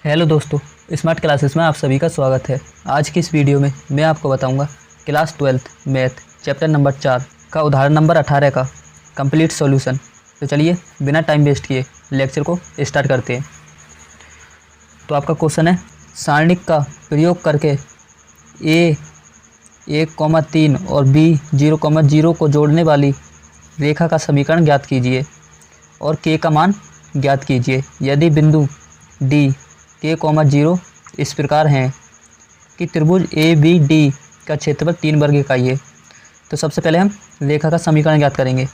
Hello दोस्तों, smart classes में आप सभी का स्वागत है। आज की इस वीडियो में मैं आपको बताऊंगा class 12th math chapter number 4 का उदाहरण नंबर 18 का कंप्लीट सॉल्यूशन। तो चलिए बिना टाइम वेस्ट किए लेक्चर को स्टार्ट करते हैं। तो आपका क्वेश्चन है, सारणिक का प्रयोग करके ए 1,3 और बी 0,0 को जोड़ने वाली रेखा का समीकरण ज्ञात कीजिए और के का मान ज्ञात कीजिए यदि बिंदु डी k,0 इस प्रकार हैं कि त्रिभुज ए बी डी का क्षेत्रफल 3 वर्ग इकाई है। तो सबसे पहले हम रेखा का समीकरण ज्ञात करेंगे।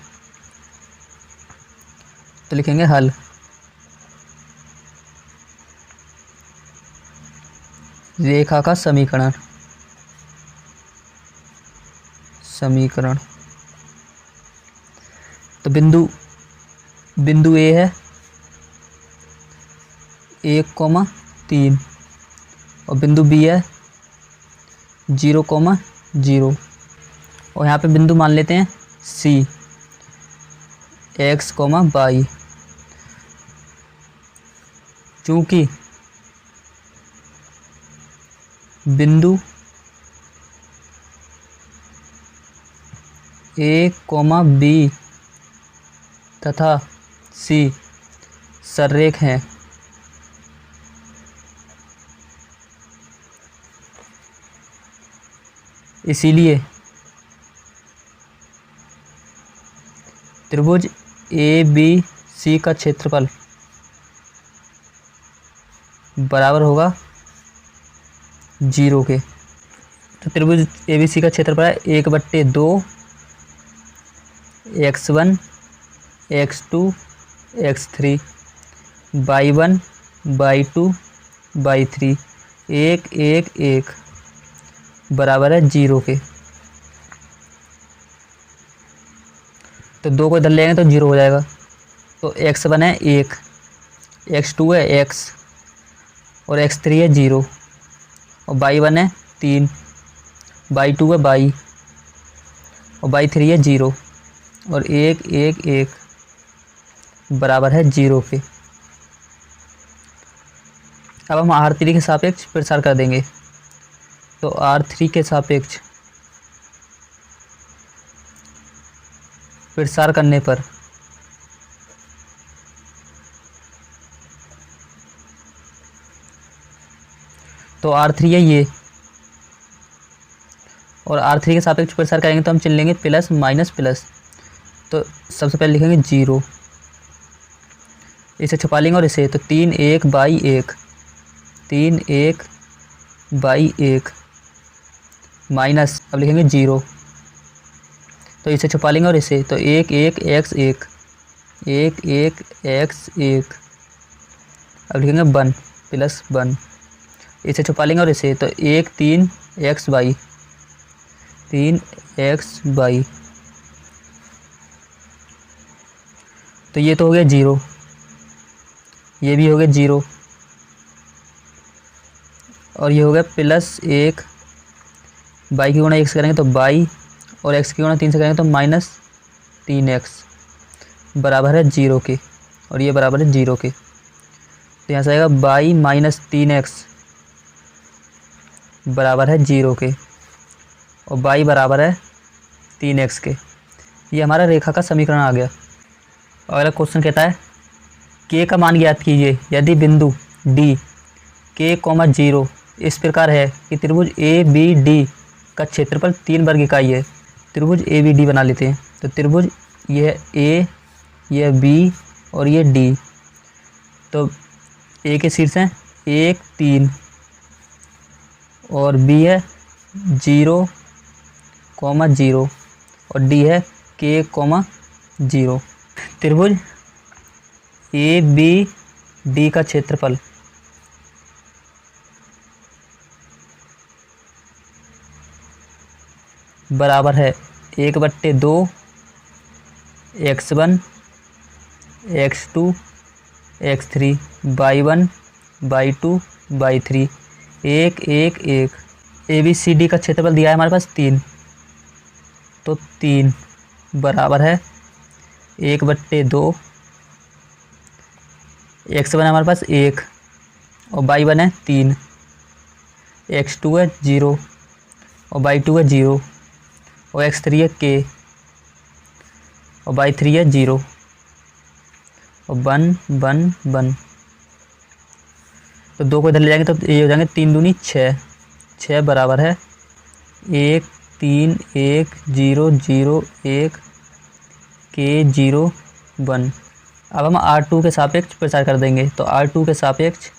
तो लिखेंगे हल। रेखा का समीकरण तो बिंदु ए है 1,3 और बिंदु बी है 0,0 और यहाँ पे बिंदु मान लेते हैं सी x, y। चूँकि बिंदु ए, बी तथा सी सररेख हैं, इसीलिए त्रिभुज ए बी सी का क्षेत्रफल बराबर होगा 0 के। तो त्रिभुज ए बी सी का क्षेत्रफल है 1/2 x1 x2 x3 y1 y2 y3 1 1 1 बराबर है 0 के। तो 2 को इधर लेंगे तो 0 हो जाएगा। तो x1 है 1, x2 है x और x3 है 0 और y1 है 3, y2 है y और y3 है 0 और 1 1 1 बराबर है 0 के। अब हम R3 के सापेक्ष प्रसार कर देंगे। तो R3 के सापेक्ष प्रसार करने पर तो R3 है ये, और R3 के सापेक्ष प्रसार करेंगे तो हम चिन्ह लेंगे प्लस माइनस प्लस। तो सबसे पहले लिखेंगे 0, इसे छुपा लेंगे और इसे, तो 3 1 बाई 1 3 1 बाई 1 माइनस, अब लिखेंगे 0, तो इसे छुपा लेंगे और इसे, तो 1 1 x 1 1 1 x 1, अब लिखेंगे 1 प्लस 1, इसे छुपा लेंगे और इसे, तो 1 3 x y 3 x y। तो ये तो हो गया 0, ये भी हो गया 0 और ये हो गया प्लस 1, बाई की गुणा 1 से करेंगे तो बाई और x की गुणा 3 से करेंगे तो माइनस 3x बराबर है 0 के, और ये बराबर है 0 के। तो यहाँ से आएगा बाई माइनस 3x बराबर है 0 के और बाई बराबर है 3x के। ये हमारा रेखा का समीकरण आ गया। अगला क्वेश्चन कहता है, k का मान ज्ञात कीजिए यदि बिंदु d k,0 इस प्रकार है कि त्रिभुज ए बी डी का क्षेत्रफल 3 वर्ग इकाई है। त्रिभुज ए बी डी बना लेते हैं। तो त्रिभुज यह ए, यह बी और ये डी। तो ए के शीर्ष हैं 1 3 और बी है 0,0 और डी है k,0। त्रिभुज ए बी डी का क्षेत्रफल बराबर है 1/2 x1 x2 x3 y1 y2 y3 1 1 1। A B C D का क्षेत्रफल दिया है हमारे पास 3, तो 3 बराबर है 1/2 x1 हमारे पास 1 और y1 है 3, x2 है 0 और y2 है 0 और x3 है k और y3 है 0 और 1 1 1। तो 2 को इधर ले जाएंगे तो ये हो जाएंगे 3 दूनी 6, 6 बराबर है 1 3 1 0 0 1 k 0 1। अब हम R2 के सापेक्ष प्रसार कर देंगे, तो R2 के सापेक्ष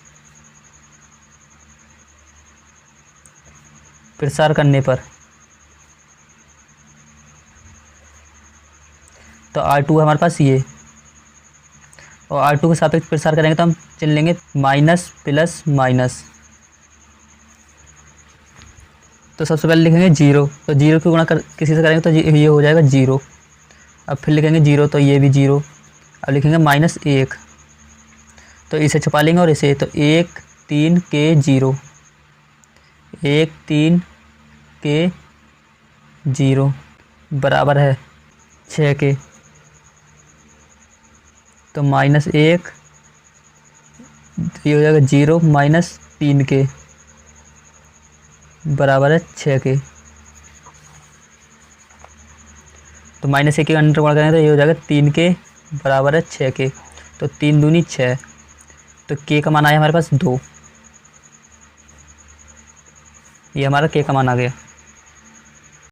प्रसार करने पर तो R2 है हमारे पास ये, और R2 के सापेक्ष प्रसार करेंगे तो हम चुन लेंगे माइनस प्लस माइनस। तो सबसे पहले लिखेंगे 0, तो 0 की गुणा किसी से करेंगे तो ये हो जाएगा 0। अब फिर लिखेंगे 0 तो ये भी 0। अब लिखेंगे -1, तो इसे छुपा लेंगे और इसे, तो 1 3 के 0 1 3 के 0 बराबर है 6 के। तो -1 ये हो जाएगा 0 -3 के बराबर है 6 के। तो -1 के अंदर गुणा करेंगे तो ये हो जाएगा 3 के बराबर है 6 के। तो 3 दूनी 6, तो के का मान आया हमारे पास 2, ये हमारा के का मान आ गया।